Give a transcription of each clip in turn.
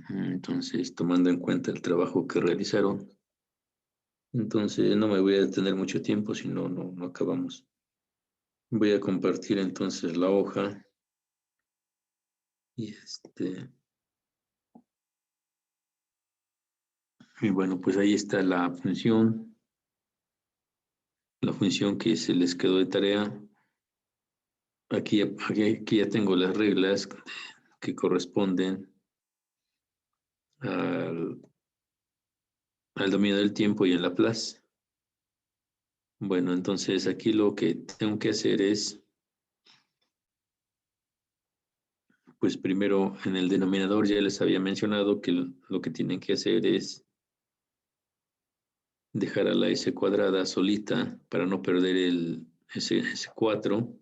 Entonces, tomando en cuenta el trabajo que realizaron, entonces no me voy a detener mucho tiempo, si no, no acabamos. Voy a compartir entonces la hoja y y bueno, pues ahí está la función que se les quedó de tarea. Aquí ya tengo las reglas que corresponden al, al dominio del tiempo y en Laplace. Bueno, entonces aquí lo que tengo que hacer es, pues primero en el denominador ya les había mencionado que lo que tienen que hacer es dejar a la s cuadrada solita para no perder ese 4,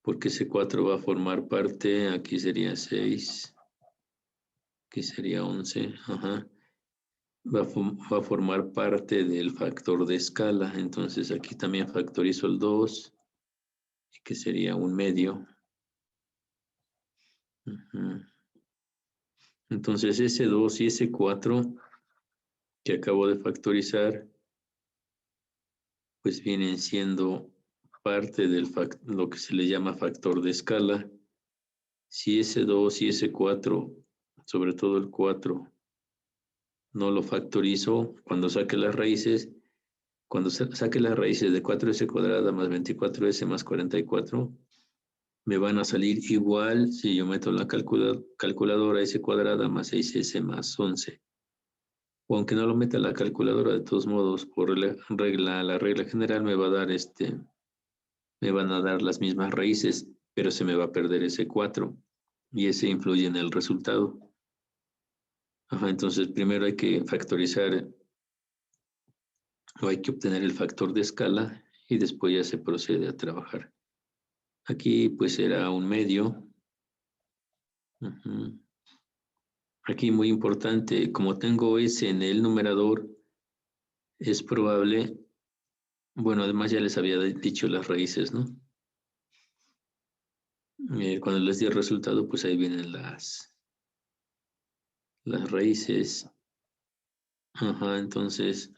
porque ese 4 va a formar parte, aquí sería 6, aquí sería 11, ajá. Va a formar parte del factor de escala, entonces aquí también factorizo el 2, que sería un medio. Entonces ese 2 y ese 4 que acabo de factorizar, pues vienen siendo parte de lo que se le llama factor de escala. Si ese 2 y ese 4, sobre todo el 4, no lo factorizo, cuando saque las raíces, cuando saque las raíces de 4s cuadrada más 24s más 44, me van a salir igual si yo meto en la calculadora s cuadrada más 6s más 11. O aunque no lo meta en la calculadora, de todos modos, por la regla general me va a dar me van a dar las mismas raíces, pero se me va a perder ese 4 y ese influye en el resultado. Ajá, entonces primero hay que factorizar o hay que obtener el factor de escala y después ya se procede a trabajar. Aquí pues será un medio. Aquí muy importante, como tengo S en el numerador, es probable, bueno, además ya les había dicho las raíces, ¿no? Cuando les di el resultado, pues ahí vienen las raíces. Ajá, entonces,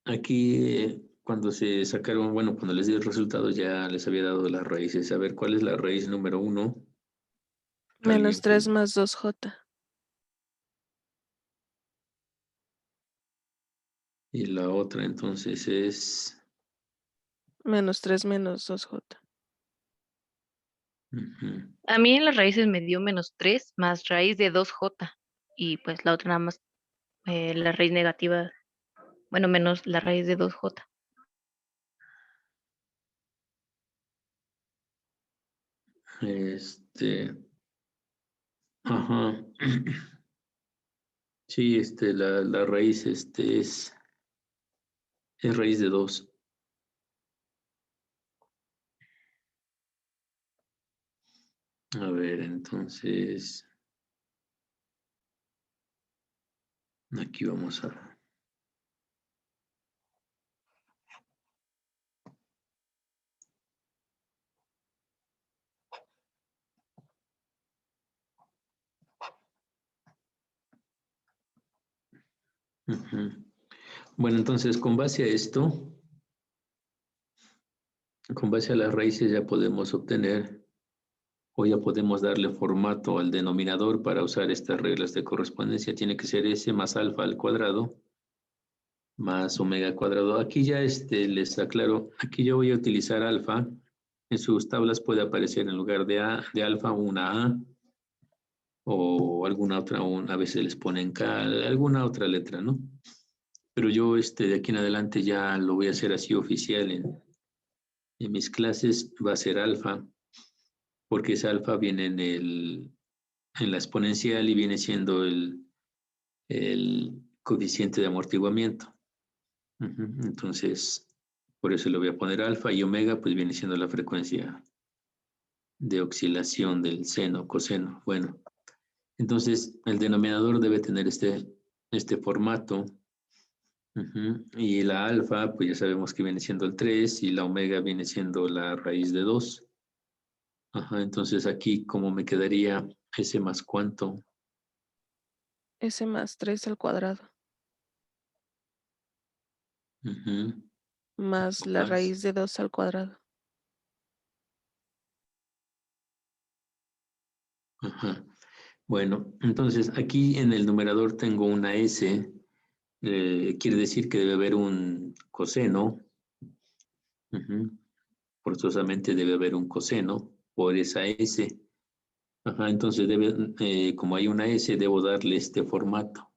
aquí cuando se sacaron, bueno, cuando les di el resultado ya les había dado las raíces. A ver, ¿cuál es la raíz número 1? Menos 3 más 2j. Y la otra entonces es... Menos 3 menos 2j. A mí en las raíces me dio menos 3 más raíz de 2j. Y pues la otra nada más, la raíz negativa, bueno, menos la raíz de 2j. Ajá. Sí, la raíz es raíz de 2. A ver, entonces, aquí vamos a... Bueno, entonces con base a esto, con base a las raíces ya podemos obtener o ya podemos darle formato al denominador para usar estas reglas de correspondencia. Tiene que ser S más alfa al cuadrado más omega cuadrado. Aquí ya les aclaro, aquí yo voy a utilizar alfa. En sus tablas puede aparecer en lugar de alfa una A o alguna otra, a veces les ponen K, alguna otra letra, ¿no? Pero yo de aquí en adelante ya lo voy a hacer así oficial en mis clases, va a ser alfa, porque ese alfa viene en la exponencial y viene siendo el coeficiente de amortiguamiento. Entonces, por eso le voy a poner alfa y omega, pues viene siendo la frecuencia de oscilación del seno, coseno. Bueno, entonces el denominador debe tener este formato. Y la alfa, pues ya sabemos que viene siendo el 3 y la omega viene siendo la raíz de 2. Ajá, entonces aquí, ¿cómo me quedaría S más cuánto? S más 3 al cuadrado. Ujú, Más la más. raíz de 2 al cuadrado. Ajá. Bueno, entonces aquí en el numerador tengo una S. Quiere decir que debe haber un coseno. Ujú. Forzosamente debe haber un coseno por esa S. Ajá, entonces como hay una S, debo darle este formato.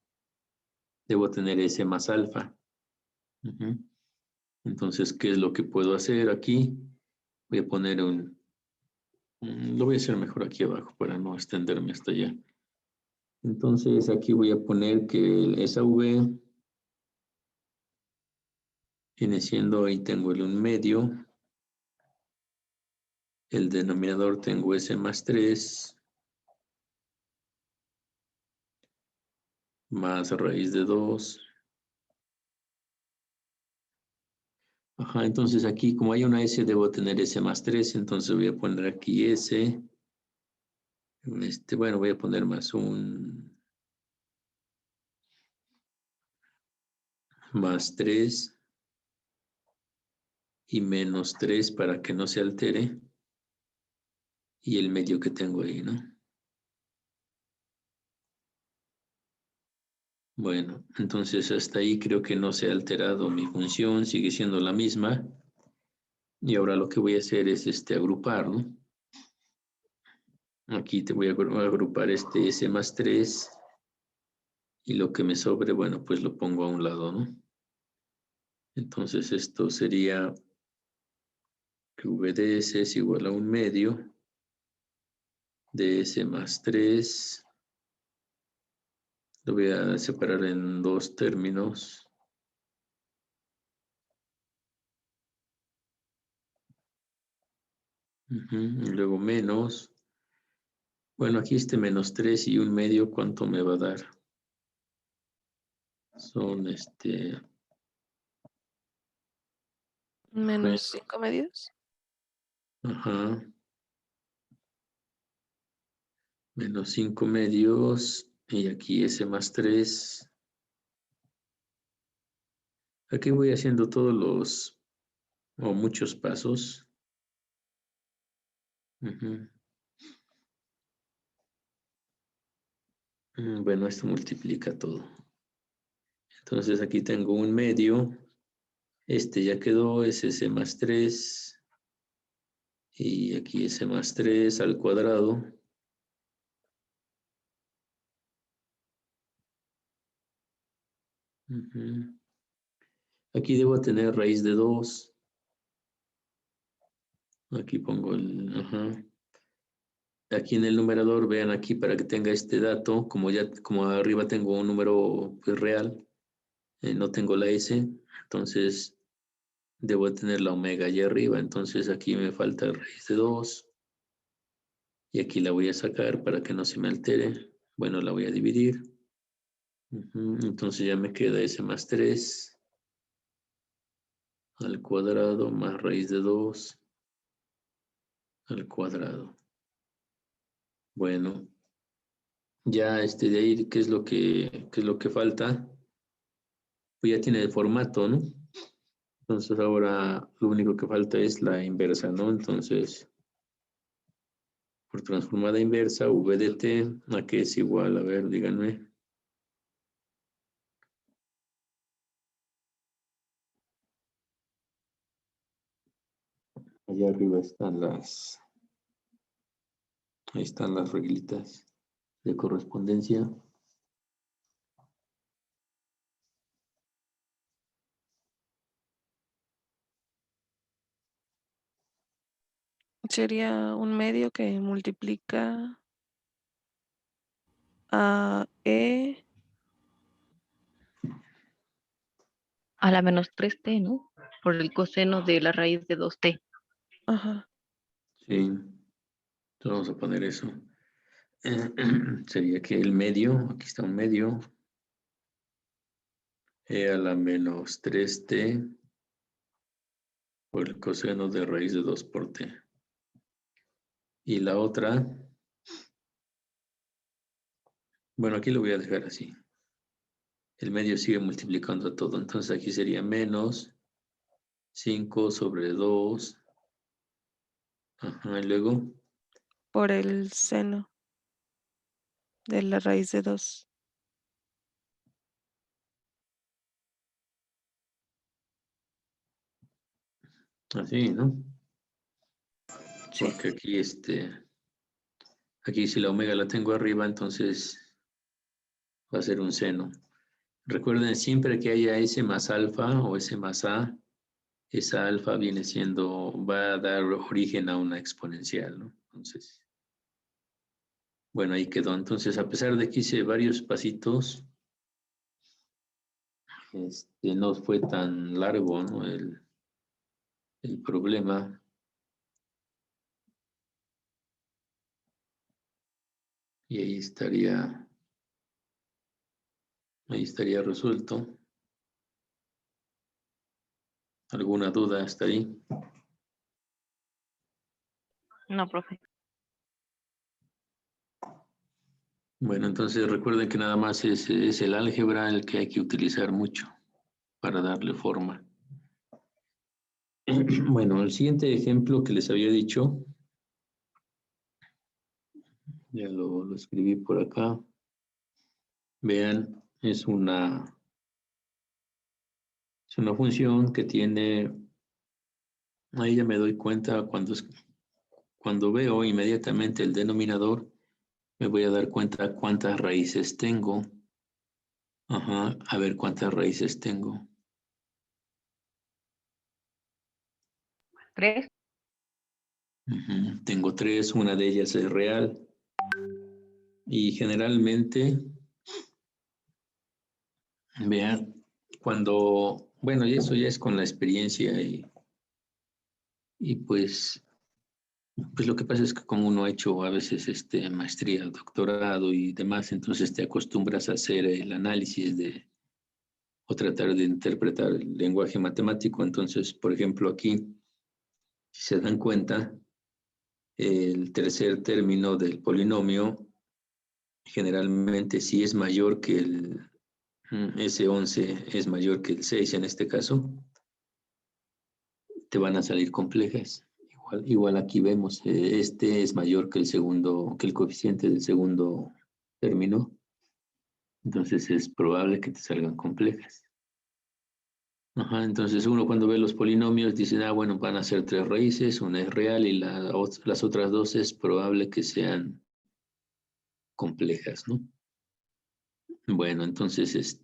Debo tener S más alfa. Ujú. Entonces, ¿qué es lo que puedo hacer aquí? Voy a poner lo voy a hacer mejor aquí abajo para no extenderme hasta allá. Entonces, aquí voy a poner que esa V viene siendo, ahí tengo el 1/2. El denominador tengo S más 3 más raíz de 2. Ajá, entonces aquí como hay una S debo tener S más 3, entonces voy a poner aquí S. Bueno, voy a poner más 3 y menos 3 para que no se altere. Y el medio que tengo ahí, ¿no? Bueno, entonces hasta ahí creo que no se ha alterado mi función, sigue siendo la misma. Y ahora lo que voy a hacer es agrupar, ¿no? Aquí te voy a agrupar este S más 3 y lo que me sobre, bueno, pues lo pongo a un lado, ¿no? Entonces esto sería que V de S es igual a 1/2 de S más 3. Lo voy a separar en dos términos. Y luego menos. Bueno, aquí este menos 3 y 1/2, ¿cuánto me va a dar? Son Menos 5 medios. ajá, menos 5 medios. Y aquí S más 3. Aquí voy haciendo todos o muchos pasos. Bueno, esto multiplica todo. Entonces aquí tengo 1/2. Este ya quedó, es S más 3. Y aquí S más 3 al cuadrado. Aquí debo tener raíz de 2. Aquí pongo ajá. Aquí en el numerador, vean aquí para que tenga este dato, como arriba tengo un número pues, real, no tengo la S, entonces debo tener la omega allá arriba, entonces aquí me falta raíz de 2 y aquí la voy a sacar para que no se me altere. Bueno, la voy a dividir. Entonces ya me queda S más 3 al cuadrado más raíz de 2 al cuadrado. Bueno, ya de ahí, ¿qué es lo que falta? Pues ya tiene el formato, ¿no? Entonces ahora lo único que falta es la inversa, ¿no? Entonces, por transformada inversa, V de t, ¿a qué es igual? A ver, díganme. Allá arriba ahí están las reglitas de correspondencia. Sería un medio que multiplica a E. A la menos 3t, ¿no? Por el coseno de la raíz de 2t. Ajá. Sí, entonces vamos a poner eso. Sería que el medio, aquí está un medio, E a la menos 3t por el coseno de raíz de 2 por t. Y la otra, bueno, aquí lo voy a dejar así. El medio sigue multiplicando todo. Entonces aquí sería menos 5 sobre 2. Ajá, y luego, por el seno de la raíz de 2. así, ¿no? Sí. Porque aquí si la omega la tengo arriba, entonces va a ser un seno. Recuerden, siempre que haya S más alfa o S más A, esa alfa va a dar origen a una exponencial, ¿no? Entonces, bueno, ahí quedó. Entonces, a pesar de que hice varios pasitos, no fue tan largo, ¿no? El problema. Y ahí estaría resuelto. ¿Alguna duda hasta ahí? No, profe. Bueno, entonces recuerden que nada más es el álgebra el que hay que utilizar mucho para darle forma. Bueno, el siguiente ejemplo que les había dicho, ya lo escribí por acá. Vean, es una función que tiene, ahí ya me doy cuenta cuando veo inmediatamente el denominador, me voy a dar cuenta cuántas raíces tengo. Ajá, a ver cuántas raíces tengo. 3. Tengo 3, una de ellas es real. Y generalmente, vean, bueno, y eso ya es con la experiencia y pues lo que pasa es que como uno ha hecho a veces maestría, doctorado y demás, entonces te acostumbras a hacer el análisis o tratar de interpretar el lenguaje matemático. Entonces, por ejemplo, aquí, si se dan cuenta, el tercer término del polinomio generalmente sí es mayor que ese 11 es mayor que el 6 en este caso, te van a salir complejas. Igual aquí vemos, este es mayor que que el coeficiente del segundo término, entonces es probable que te salgan complejas. Ajá, entonces uno cuando ve los polinomios dice, bueno, van a ser 3 raíces, una es real y las otras 2 es probable que sean complejas, ¿no? Bueno, entonces,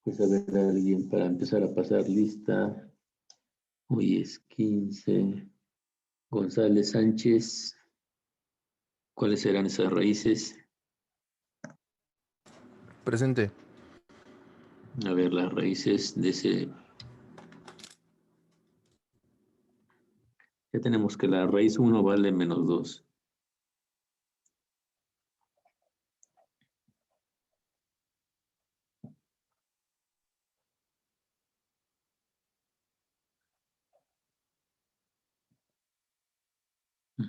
pues a ver, alguien para empezar a pasar lista. Hoy es 15. González Sánchez. ¿Cuáles serán esas raíces? Presente. A ver, las raíces de ese... Ya tenemos que la raíz 1 vale menos 2.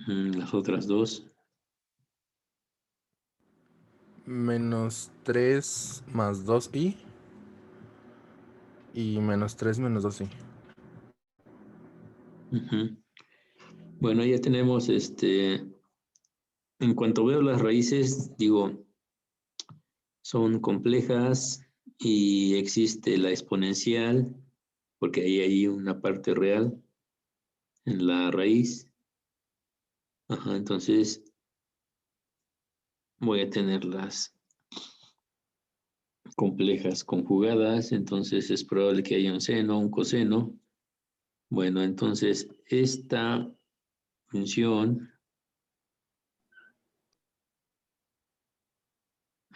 Las otras dos. Menos 3 más 2i. Y menos 3 menos 2i. Bueno, ya tenemos en cuanto veo las raíces, digo, son complejas y existe la exponencial, porque ahí hay una parte real en la raíz. Ajá, entonces voy a tener las complejas conjugadas, entonces es probable que haya un seno, un coseno. Bueno, entonces esta función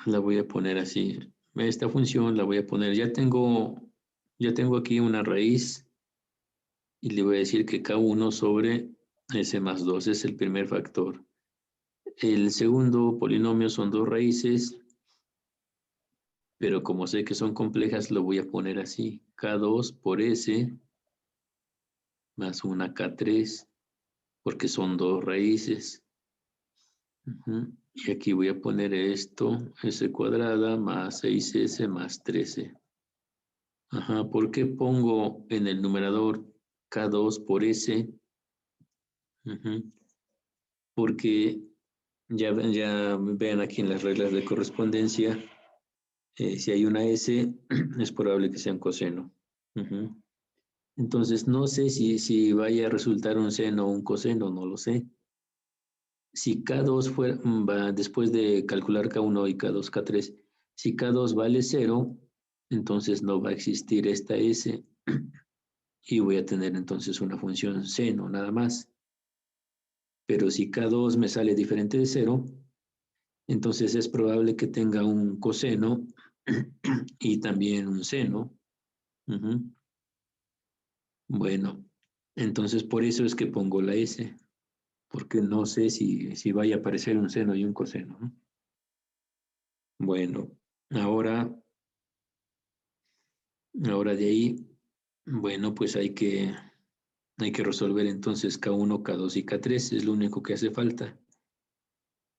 la voy a poner así. Esta función la voy a poner, ya tengo aquí una raíz y le voy a decir que K1 sobre S más 2 es el primer factor. El segundo polinomio son 2 raíces, pero como sé que son complejas, lo voy a poner así. K2 por S más una K3 porque son dos raíces. Ujú. Y aquí voy a poner esto, s cuadrada más 6s más 13. Ajá, ¿por qué pongo en el numerador K2 por S? Ujú. Porque ya vean aquí en las reglas de correspondencia, si hay una S, es probable que sea un coseno. Ujú. Entonces, no sé si vaya a resultar un seno o un coseno, no lo sé. Si K2 va después de calcular K1 y K2, K3, si K2 vale 0, entonces no va a existir esta S y voy a tener entonces una función seno nada más. Pero si K2 me sale diferente de 0, entonces es probable que tenga un coseno y también un seno. Ujú. Bueno, entonces por eso es que pongo la S, porque no sé si vaya a aparecer un seno y un coseno, ¿no? Bueno, ahora de ahí, bueno, pues hay que resolver entonces K1, K2 y K3, es lo único que hace falta.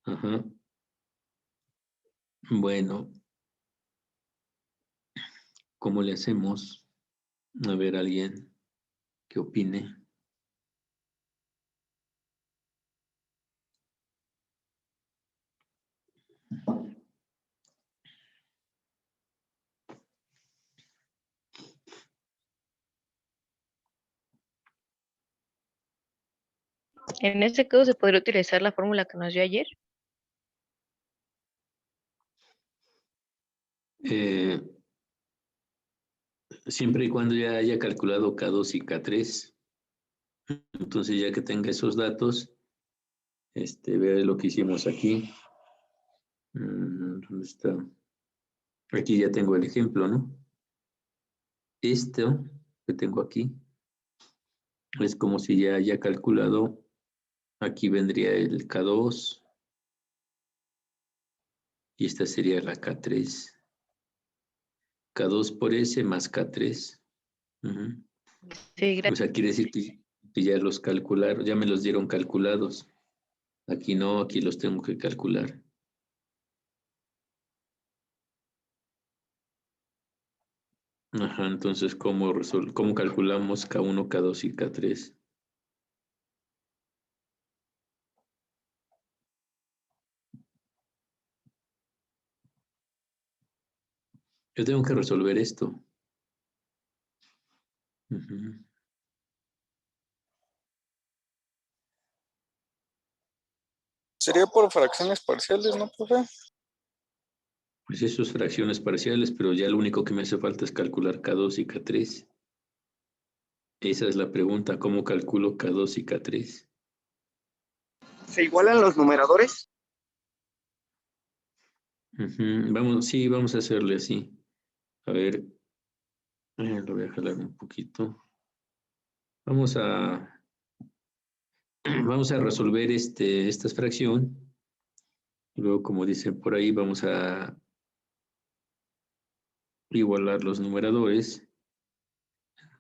Ajá. Bueno, ¿cómo le hacemos? A ver, alguien que opine. En este caso se podría utilizar la fórmula que nos dio ayer. Siempre y cuando ya haya calculado K2 y K3, entonces ya que tenga esos datos, ve lo que hicimos aquí. ¿Dónde está? Aquí ya tengo el ejemplo, ¿no? Esto que tengo aquí es como si ya haya calculado, aquí vendría el K2 y esta sería la K3. K2 por S más K3. Ujú. Sí, O sea, quiere decir que ya los calcularon, ya me los dieron calculados. Aquí no, aquí los tengo que calcular. Ajá, entonces, ¿cómo calculamos K1, K2 y K3? Yo tengo que resolver esto. Ujú. Sería por fracciones parciales, ¿no, profe? Pues eso es fracciones parciales, pero ya lo único que me hace falta es calcular K2 y K3. Esa es la pregunta, ¿cómo calculo K2 y K3? ¿Se igualan los numeradores? Ujú. Sí, vamos a hacerle así. A ver, lo voy a jalar un poquito. Vamos a resolver esta fracción. Luego, como dicen por ahí, vamos a igualar los numeradores.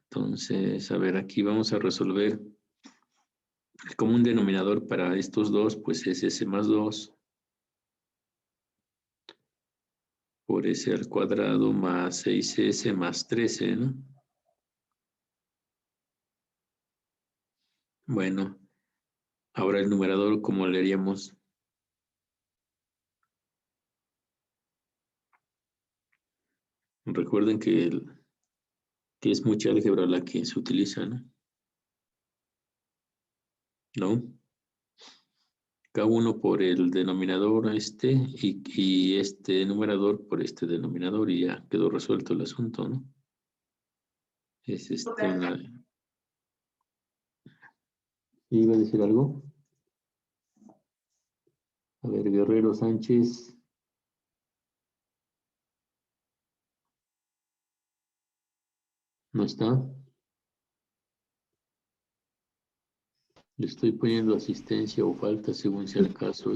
Entonces, a ver, aquí vamos a resolver el común denominador para estos dos, pues es s más 2 por s al cuadrado más 6s más 13, ¿no? Bueno, ahora el numerador, ¿cómo le haríamos? Recuerden que es mucha álgebra la que se utiliza, ¿no? ¿No? K1 por el denominador y este numerador por este denominador y ya quedó resuelto el asunto, ¿no? Es una... ¿Iba a decir algo? A ver, Guerrero Sánchez. ¿No está? Le estoy poniendo asistencia o falta según sea el caso.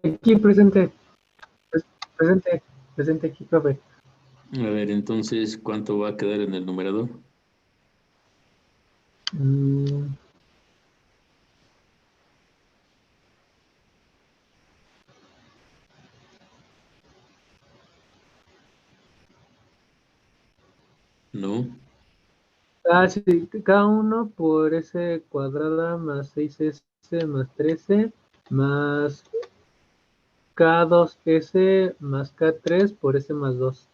Aquí presente, presente aquí, profe. A ver, entonces, ¿cuánto va a quedar en el numerador? No. Sí, K1 por S cuadrada más 6S más 13 más K2S más K3 por S más 2.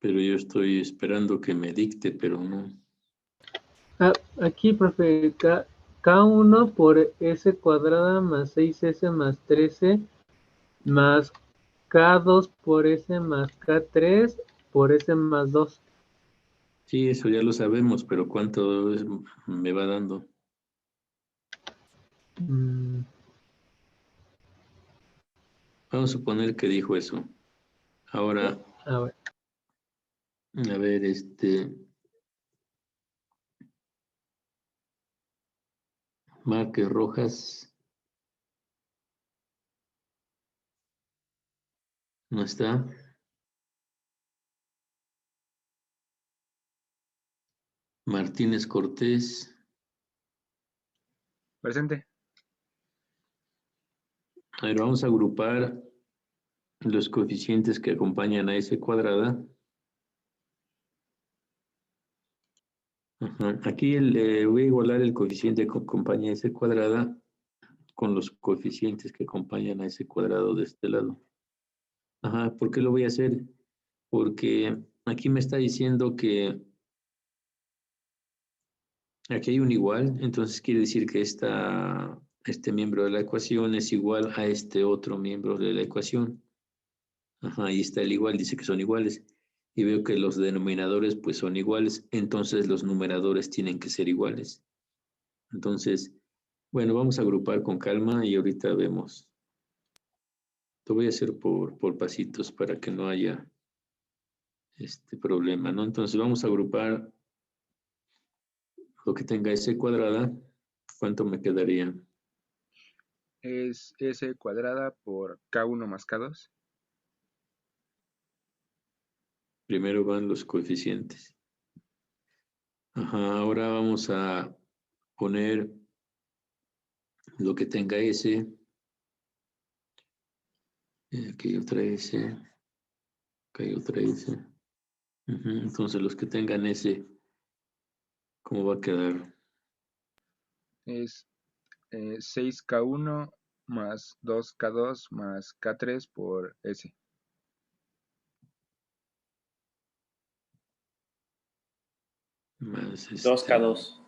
Pero yo estoy esperando que me dicte, pero no. Aquí, profe, K1 por S cuadrada más 6S más 13 más K2 por S más K3 por S más 2. Sí, eso ya lo sabemos, pero me va dando? Vamos a suponer que dijo eso. Ahora, A ver. a ver, marques rojas. ¿No está? Martínez Cortés. Presente. A ver, vamos a agrupar los coeficientes que acompañan a S cuadrada. Ajá. Aquí voy a igualar el coeficiente que acompaña a S cuadrada con los coeficientes que acompañan a S cuadrado de este lado. Ajá, ¿por qué lo voy a hacer? Porque aquí me está diciendo que aquí hay un igual, entonces quiere decir que este miembro de la ecuación es igual a este otro miembro de la ecuación. Ajá, ahí está el igual, dice que son iguales. Y veo que los denominadores pues son iguales, entonces los numeradores tienen que ser iguales. Entonces, bueno, vamos a agrupar con calma y ahorita vemos. Lo voy a hacer por pasitos para que no haya este problema, ¿no? Entonces vamos a agrupar lo que tenga S cuadrada. ¿Cuánto me quedaría? Es S cuadrada por K1 más K2. Primero van los coeficientes. Ajá, ahora vamos a poner lo que tenga S. Aquí hay otra S. Acá hay otra S. Entonces los que tengan S, ¿cómo va a quedar? Es 6K1 más 2K2 más K3 por S. Más 2K2.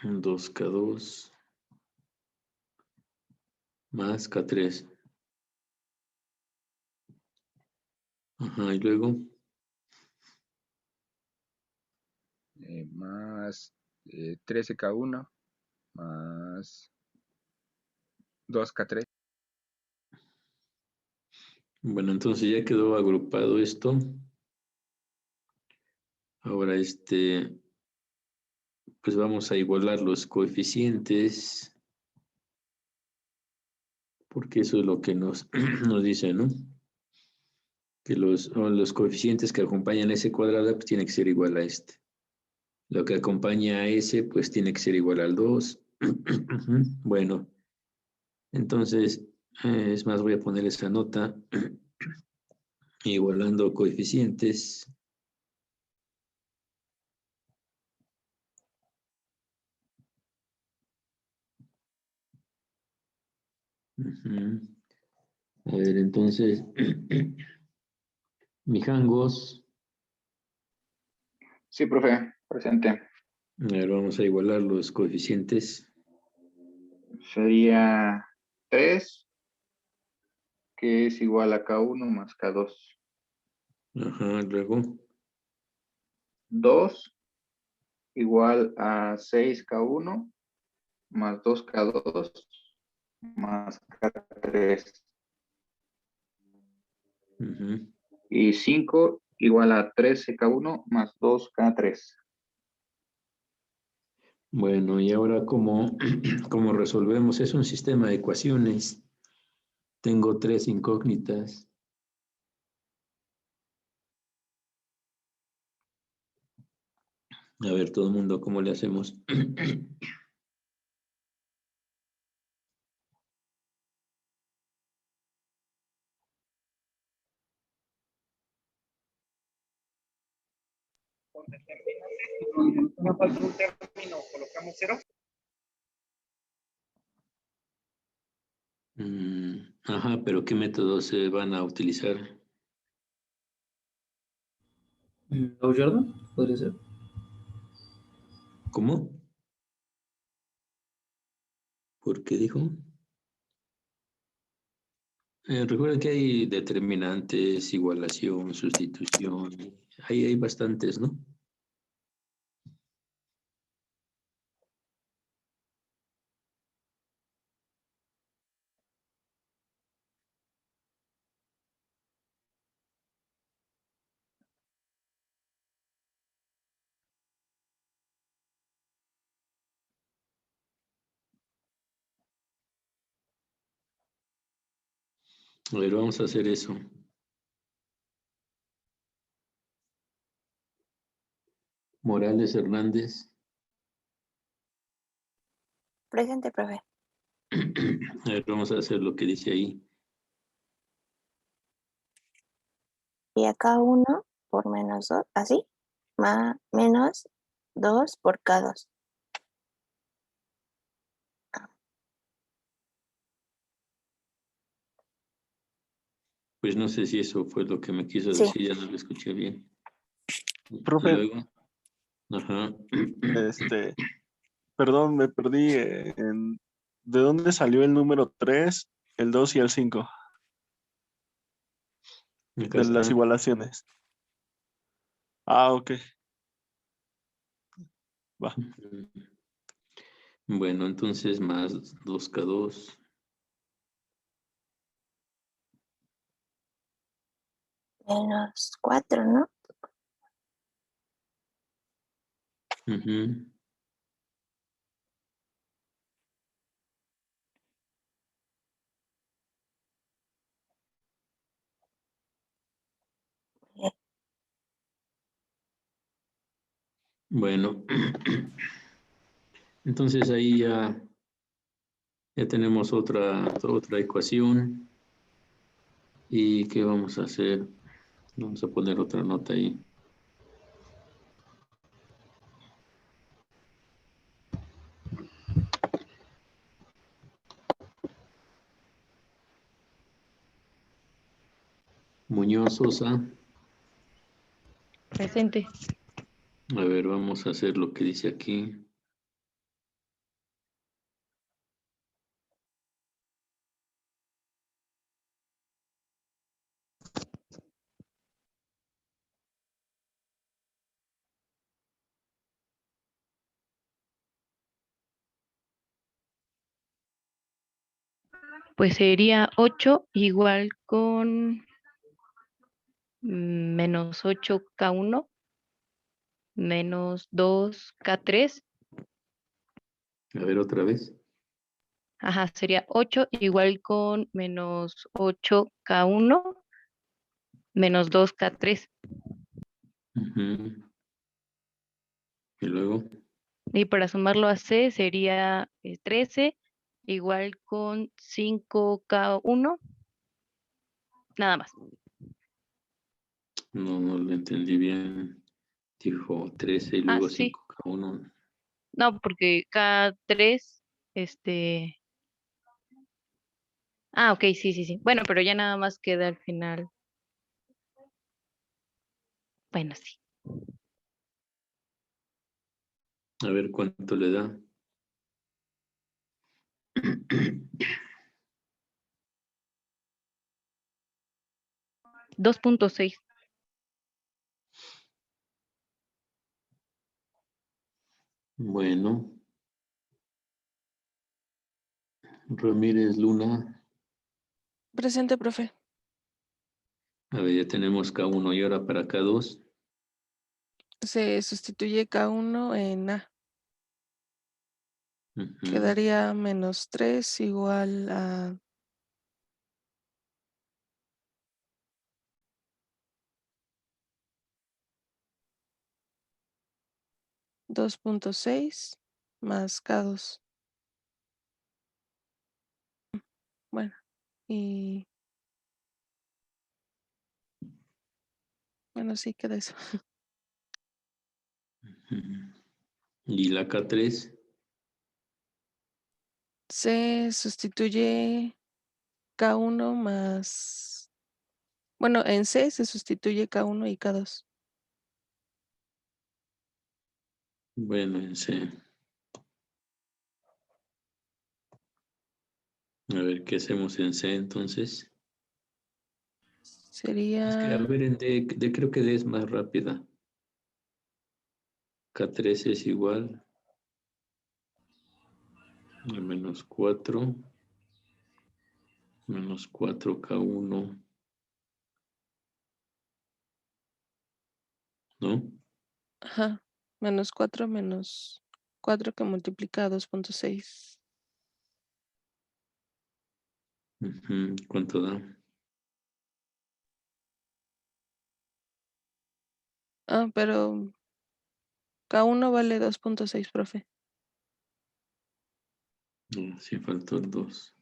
2K2 más K3. Ajá, y luego Más 13K1 más 2K3. bueno, entonces ya quedó agrupado esto. Ahora pues vamos a igualar los coeficientes, porque eso es lo que nos dice, ¿no? Que los coeficientes que acompañan a S cuadrada pues tiene que ser igual a este. Lo que acompaña a S pues tiene que ser igual al 2. Bueno, entonces, es más, voy a poner esa nota, igualando coeficientes. A ver, entonces, Mijangos. Sí, profe, presente. A ver, vamos a igualar los coeficientes. Sería 3, que es igual a K1 más K2. Ajá, luego. 2 igual a 6K1 más 2K2 más K3. Y 5 igual a 13K1 más 2K3. Bueno, y ahora ¿cómo resolvemos? Es un sistema de ecuaciones. Tengo 3 incógnitas. A ver, todo el mundo, ¿cómo le hacemos? Una falta un término, colocamos 0. Ajá, pero ¿qué métodos se van a utilizar? ¿Low Jordan? Podría ser. ¿Cómo? ¿Por qué dijo? Recuerda que hay determinantes, igualación, sustitución. Ahí hay bastantes, ¿no? A ver, vamos a hacer eso. Morales Hernández. Presente, profe. A ver, vamos a hacer lo que dice ahí. Y acá 1 por menos 2, así, menos 2 por K2. Pues no sé si eso fue lo que me quiso Sí. decir, ya no lo escuché bien. Y Profe, luego, ajá. perdón, me perdí ¿de dónde salió el número 3, el 2 y el 5 Acá de las está. igualaciones? Ah, ok. Va. Bueno, entonces más 2K2. Menos 4, ¿no? Ujú. Bueno, entonces ahí ya tenemos otra ecuación. ¿Y qué vamos a hacer? Vamos a poner otra nota ahí. Muñoz Sosa. Presente. A ver, vamos a hacer lo que dice aquí. Pues sería 8 igual con menos 8K1 menos 2K3. A ver, otra vez. Ajá, sería 8 igual con menos 8K1 menos 2K3. Ujú. Y luego. Y para sumarlo a C sería 13 igual con 5K1. Nada más. No lo entendí bien. Dijo 13 y Ah, luego sí. 5K1. No, porque K3, Ah, ok, sí. Bueno, pero ya nada más queda al final. Bueno, sí. A ver cuánto le da. 2.6. Bueno. Ramírez Luna. Presente, profe. A ver, ya tenemos K1 y ahora para K2. Se sustituye K1 en A. Ujú. Quedaría menos 3 igual a 2.6 más K2. Bueno, y bueno, sí queda eso. Y la K3, Se sustituye K1 más, bueno, en C se sustituye K1 y K2. bueno, en C. A ver, ¿qué hacemos en C entonces? Es que, a Sería, ver, en D creo que D es más rápida. K3 es igual a menos 4, menos 4K1, ¿no? ajá, menos 4 menos 4 que multiplica 2.6. Ujú, ¿cuánto da? Ah, pero K1 vale 2.6, profe. No, sí faltó el 2.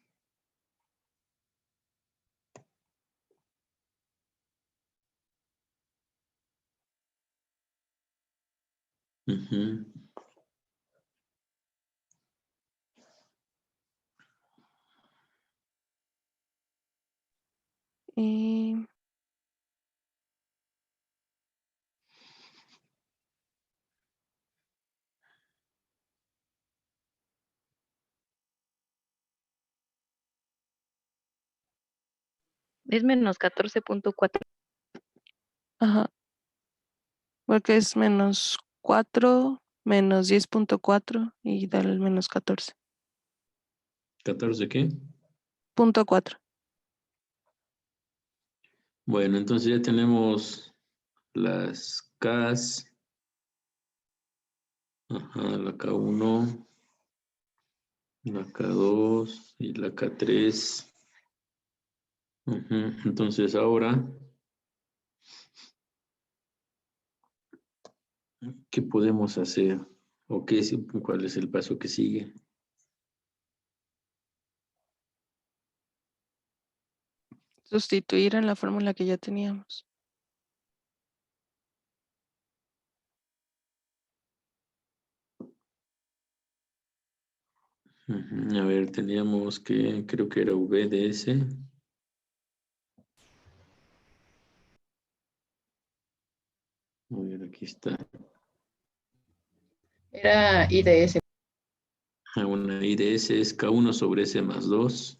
Ujú. Y Es menos 14.4. ajá, porque es menos 4 menos 10.4 y da el menos 14. ¿14 qué? Punto 4. Bueno, entonces ya tenemos las Ks, ajá, la K1, la K2 y la K3. Ujú, entonces ahora, ¿qué podemos hacer? ¿O cuál es el paso que sigue? Sustituir en la fórmula que ya teníamos. Ujú, a ver, teníamos que, creo que era V de S. A ver, aquí está. Era IDS. Una I de S es K1 sobre S más 2.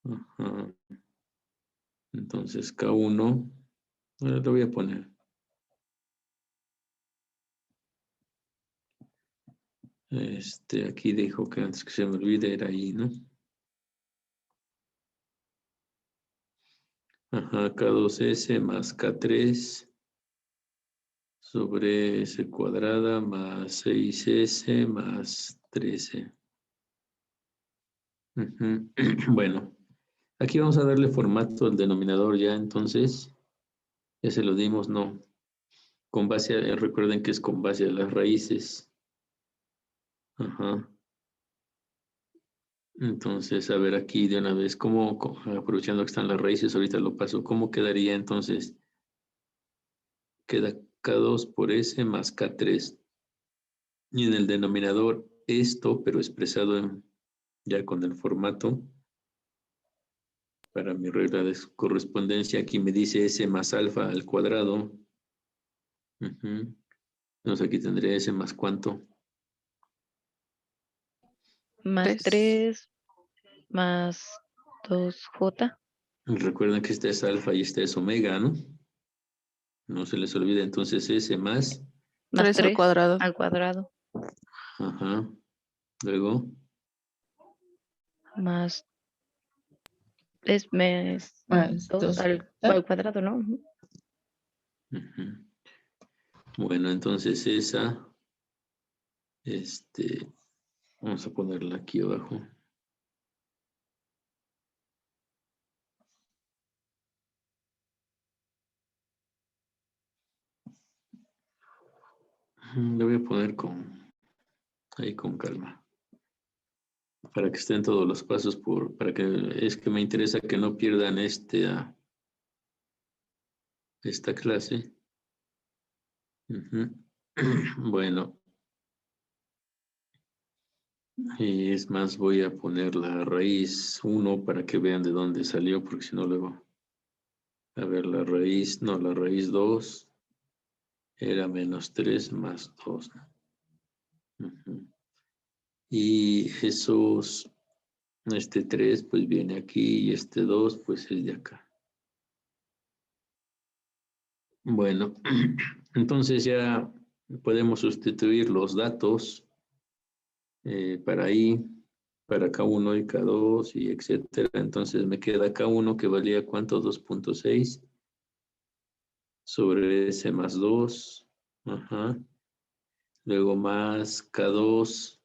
Ajá. Entonces K1, lo voy a poner. Aquí dijo que antes que se me olvide era I, ¿no? Ajá, K2S más K3 sobre S cuadrada más 6S más 13. Ujú. Bueno, aquí vamos a darle formato al denominador ya, entonces, ya se lo dimos, ¿no? Con base recuerden que es con base a las raíces. Ajá. Entonces, a ver aquí de una vez, aprovechando que están las raíces, ahorita lo paso, ¿cómo quedaría entonces? Queda K2 por S más K3. Y en el denominador esto, pero expresado ya con el formato. Para mi regla de correspondencia, aquí me dice S más alfa al cuadrado. Ujú. Entonces aquí tendré S más ¿cuánto? Más 3 más 2J. Recuerden que esta es alfa y esta es omega, ¿no? No se les olvide entonces S más. Más 3 al 3 cuadrado. al cuadrado. Ajá. Luego. Más es Más 2 2. al cuadrado, ¿no? Ujú. Ujú. Bueno, entonces esa, vamos a ponerla aquí abajo. Le voy a poner ahí con calma. Para que estén todos los pasos para que es que me interesa que no pierdan esta clase. Ujú. Bueno. Y es más, voy a poner la raíz 1 para que vean de dónde salió, porque si no luego. A ver, la raíz 2 era -3 más 2. Ujú. Y este 3 pues viene aquí y este 2 pues es de acá. Bueno, entonces ya podemos sustituir los datos para ahí, para K1 y K2 y etcétera. Entonces me queda K1 que valía ¿cuánto? 2.6 sobre S más 2. Ajá. Luego más K2.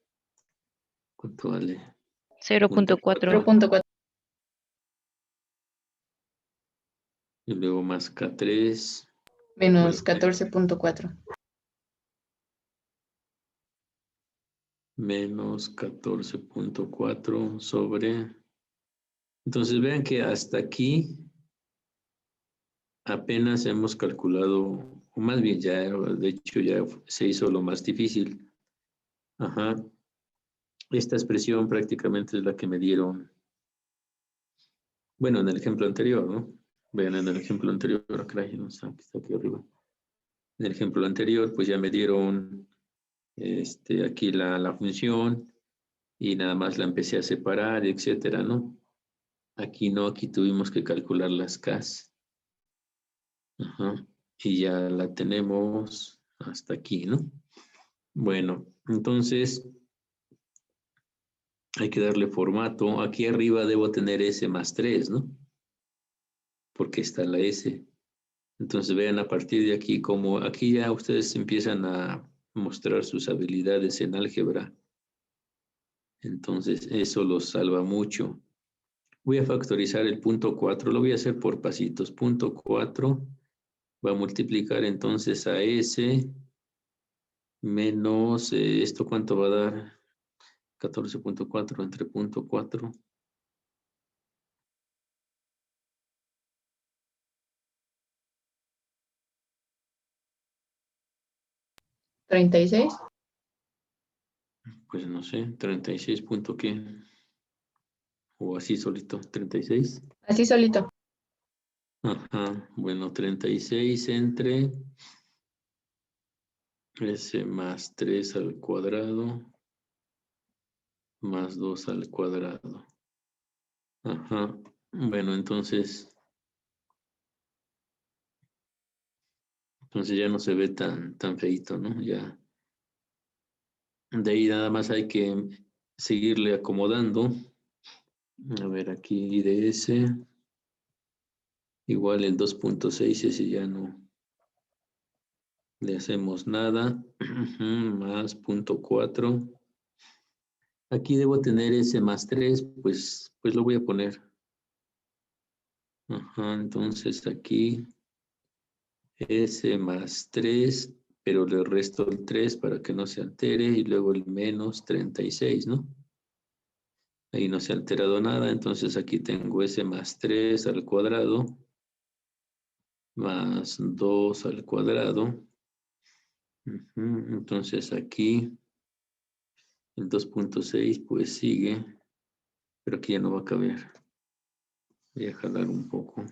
¿Cuánto vale? 0.4. 0.4 Y luego más K3. menos 14.4. Menos 14.4 sobre... Entonces vean que hasta aquí apenas hemos calculado, o más bien ya, de hecho ya se hizo lo más difícil. Ajá. Esta expresión prácticamente es la que me dieron, bueno, en el ejemplo anterior, ¿no? Vean en el ejemplo anterior, acá, no está aquí arriba. En el ejemplo anterior, pues ya me dieron aquí la función y nada más la empecé a separar, etcétera, ¿no? Aquí no, aquí tuvimos que calcular las Ks. Ajá. Y ya la tenemos hasta aquí, ¿no? Bueno, entonces hay que darle formato. Aquí arriba debo tener S más 3, ¿no? Porque está la S. Entonces vean a partir de aquí, como aquí ya ustedes empiezan a mostrar sus habilidades en álgebra. Entonces eso los salva mucho. Voy a factorizar el punto 4, lo voy a hacer por pasitos. Punto 4 va a multiplicar entonces a S menos, ¿esto cuánto va a dar? 14.4 entre punto 4. ¿36? Pues no sé, 36 punto qué. O así solito, 36. Así solito. Ajá, bueno, 36 entre S más 3 al cuadrado más 2 al cuadrado. Ajá, bueno, entonces ya no se ve tan feito, ¿no? Ya. De ahí nada más hay que seguirle acomodando. A ver, aquí de S. Igual el 2.6, ese ya no le hacemos nada. Más punto 4. Aquí debo tener S más 3, pues lo voy a poner. Ajá, entonces aquí S más 3, pero le resto el 3 para que no se altere y luego el menos 36, ¿no? Ahí no se ha alterado nada, entonces aquí tengo S más 3 al cuadrado más 2 al cuadrado. Entonces aquí el 2.6 pues sigue, pero aquí ya no va a caber. Voy a jalar un poco.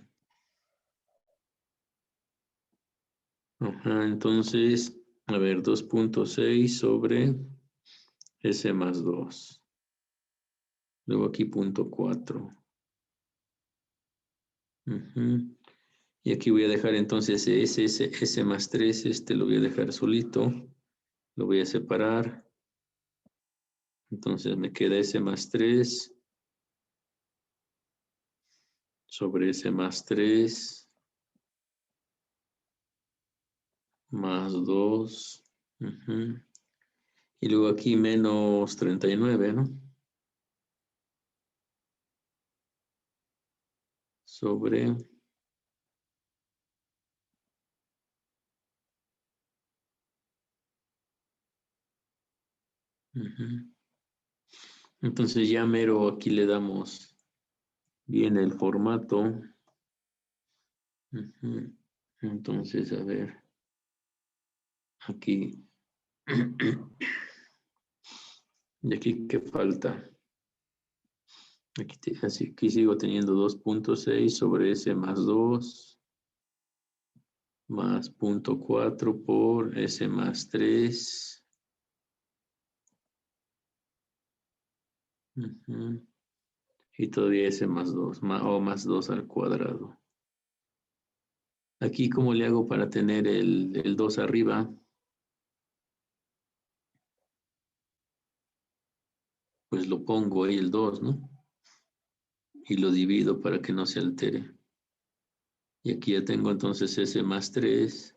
Ajá, entonces, a ver, 2.6 sobre S más 2. Luego aquí punto 4. Y aquí voy a dejar entonces S más 3, lo voy a dejar solito. Lo voy a separar. Entonces me queda S más 3 sobre S más 3 más 2. Y luego aquí menos 39, ¿no? Sobre Ujú. Entonces ya mero aquí le damos bien el formato. Ujú. Entonces, a ver, aquí. ¿Y aquí qué falta? Aquí sigo teniendo 2.6 sobre S más 2 más 0.4 por S más 3. Ujú. Y todavía S más 2 o más 2 al cuadrado. Aquí, ¿cómo le hago para tener el 2 arriba? Pues lo pongo ahí el 2, ¿no? Y lo divido para que no se altere. Y aquí ya tengo entonces S más 3.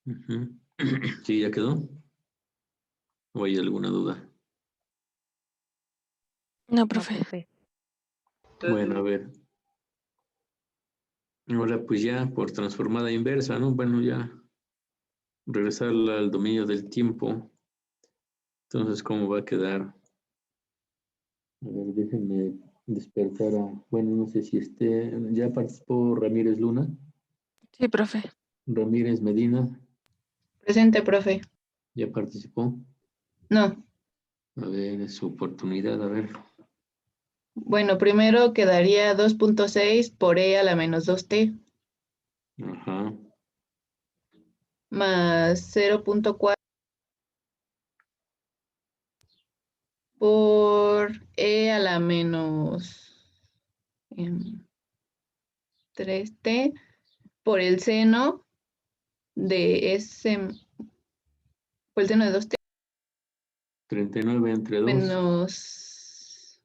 Ujú. ¿Sí, ya quedó? ¿O hay alguna duda? No, No, profe. profe. Bueno, a ver. Ahora pues ya por transformada inversa, ¿no? Bueno, ya regresar al dominio del tiempo. Entonces, ¿cómo va a quedar? A ver, déjenme despertar a... Bueno, no sé si ¿Ya participó Ramírez Luna? Sí, profe. Ramírez Medina, Presente, profe. ¿ya participó? No. A ver, es su oportunidad, a ver. Bueno, primero quedaría 2.6 por E a la menos 2t Ajá. más 0.4 por E a la menos 3t por el seno de S, por el seno de 2t 39 entre 2. menos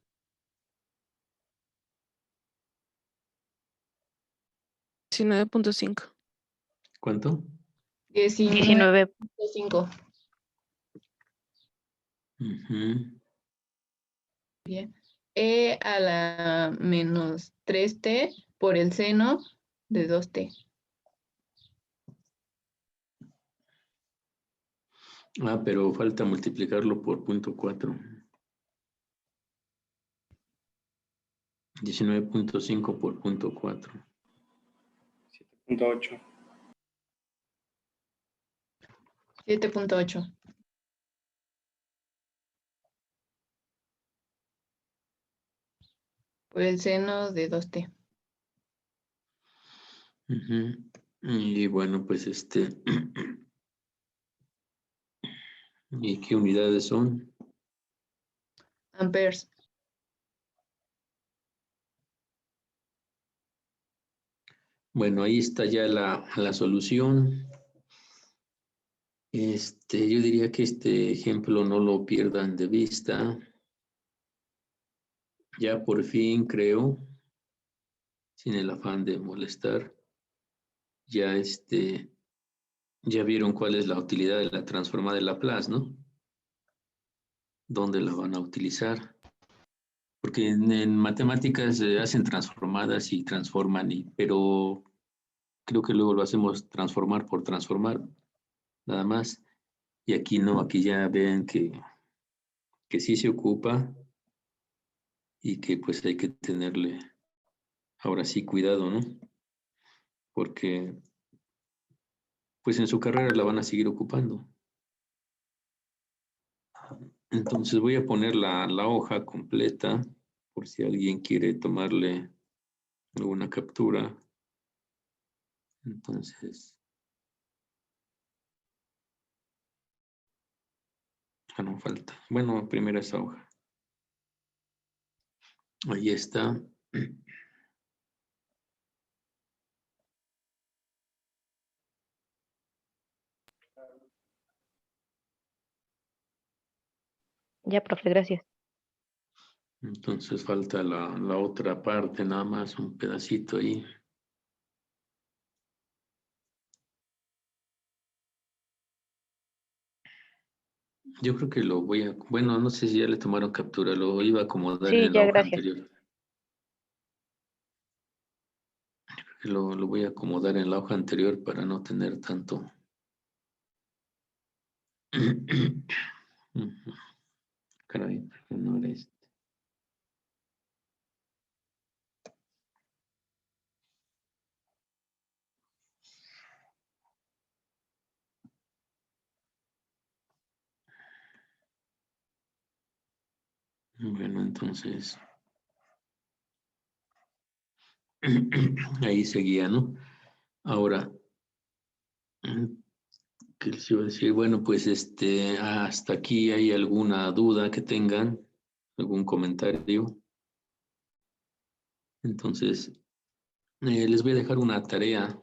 19.5. ¿Cuánto? 19. 19.5. Ujú. Bien. E a la menos 3t por el seno de 2t. Ah, pero falta multiplicarlo por 0.4. 19.5 por 0.4. 7.8. 7.8. Por el seno de 2t. Ujú. Y bueno, pues ¿y qué unidades son? Amperes. Bueno, ahí está ya la solución. Yo diría que este ejemplo no lo pierdan de vista. Ya por fin creo, sin el afán de molestar, ya ya vieron cuál es la utilidad de la transformada de Laplace, ¿no? ¿Dónde la van a utilizar? Porque en matemáticas hacen transformadas y transforman, pero creo que luego lo hacemos transformar por transformar, nada más. Y aquí no, aquí ya ven que sí se ocupa y que pues hay que tenerle ahora sí cuidado, ¿no? Porque pues en su carrera la van a seguir ocupando. Entonces voy a poner la hoja completa por si alguien quiere tomarle alguna captura. Entonces, no falta. Bueno, primero esa hoja. Ahí está. Ya, profe, gracias. Entonces falta la otra parte, nada más un pedacito ahí. Yo creo que lo voy a, bueno, no sé si ya le tomaron captura, lo iba a acomodar Sí, en la ya, hoja gracias. anterior. Lo voy a acomodar en la hoja anterior para no tener tanto. Caray, ¿por qué no era este? Bueno, entonces ahí seguía, ¿no? Ahora, ¿qué les iba a decir? Bueno, pues hasta aquí hay alguna duda que tengan, algún comentario. Entonces, les voy a dejar una tarea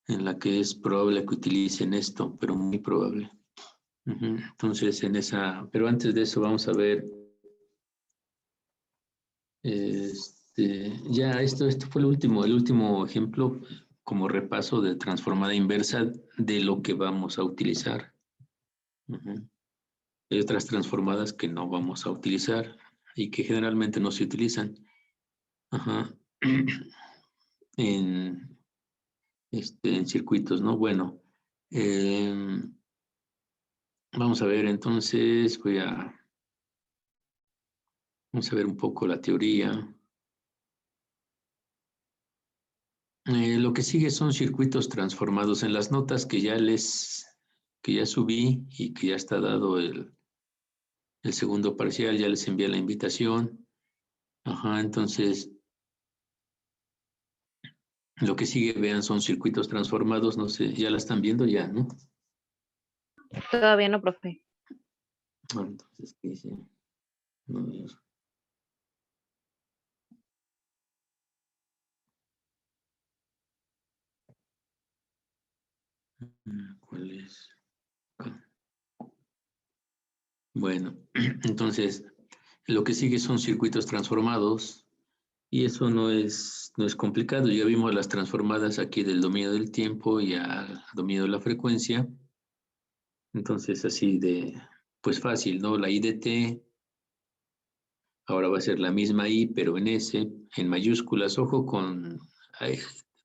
en la que es probable que utilicen esto, pero muy probable. Entonces, pero antes de eso vamos a ver, ya esto fue el último ejemplo como repaso de transformada inversa de lo que vamos a utilizar. Hay otras transformadas que no vamos a utilizar y que generalmente no se utilizan. En circuitos, ¿no? Bueno, vamos a ver entonces, vamos a ver un poco la teoría. Lo que sigue son circuitos transformados. En las notas que ya subí y que ya está dado el segundo parcial, ya les envié la invitación. Entonces, lo que sigue, vean, son circuitos transformados. No sé, ya la están viendo ya, ¿no? Todavía no, profe. Entonces, ¿qué dice? A ver. ¿Cuál es? Bueno, entonces, lo que sigue son circuitos transformados y eso no es complicado. Ya vimos las transformadas aquí del dominio del tiempo y al dominio de la frecuencia. Entonces, así pues fácil, ¿no? La I de T ahora va a ser la misma I, pero en S, en mayúsculas. Ojo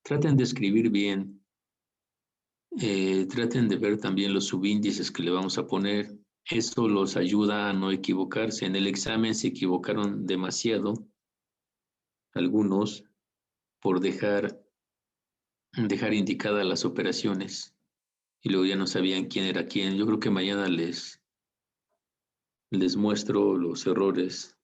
traten de escribir bien. Traten de ver también los subíndices que le vamos a poner. Eso los ayuda a no equivocarse. En el examen se equivocaron demasiado, algunos, por dejar indicadas las operaciones y luego ya no sabían quién era quién. Yo creo que mañana les muestro los errores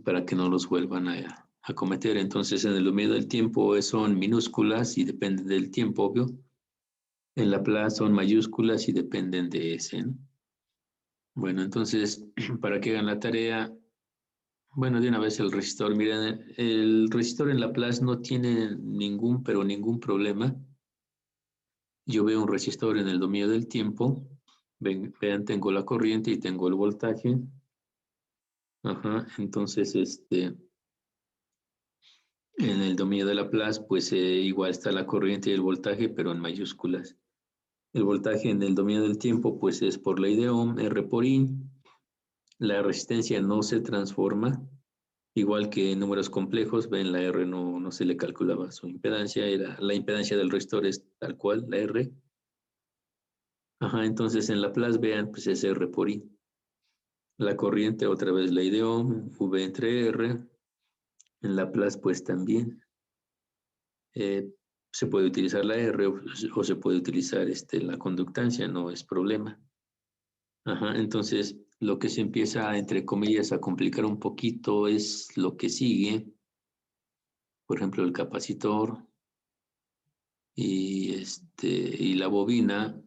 para que no los vuelvan a cometer. Entonces, en el dominio del tiempo son minúsculas y dependen del tiempo, obvio. En la plaza son mayúsculas y dependen de ese, ¿no? Bueno, entonces, para que hagan la tarea, bueno, de una vez el resistor. Miren, el resistor en la plaza no tiene ningún problema. Yo veo un resistor en el dominio del tiempo. Vean, tengo la corriente y tengo el voltaje. Entonces, en el dominio de la plaza, pues igual está la corriente y el voltaje, pero en mayúsculas. El voltaje en el dominio del tiempo, pues es por ley de Ohm, R por I. La resistencia no se transforma, igual que en números complejos, ven, la R no se le calculaba su impedancia, la impedancia del resistor es tal cual, la R. Entonces en Laplace, vean, pues es R por I. La corriente, otra vez ley de Ohm, V entre R. En Laplace, pues también. Se puede utilizar la R o se puede utilizar la conductancia, no es problema. Entonces, lo que se empieza, entre comillas, a complicar un poquito es lo que sigue. Por ejemplo, el capacitor y la bobina.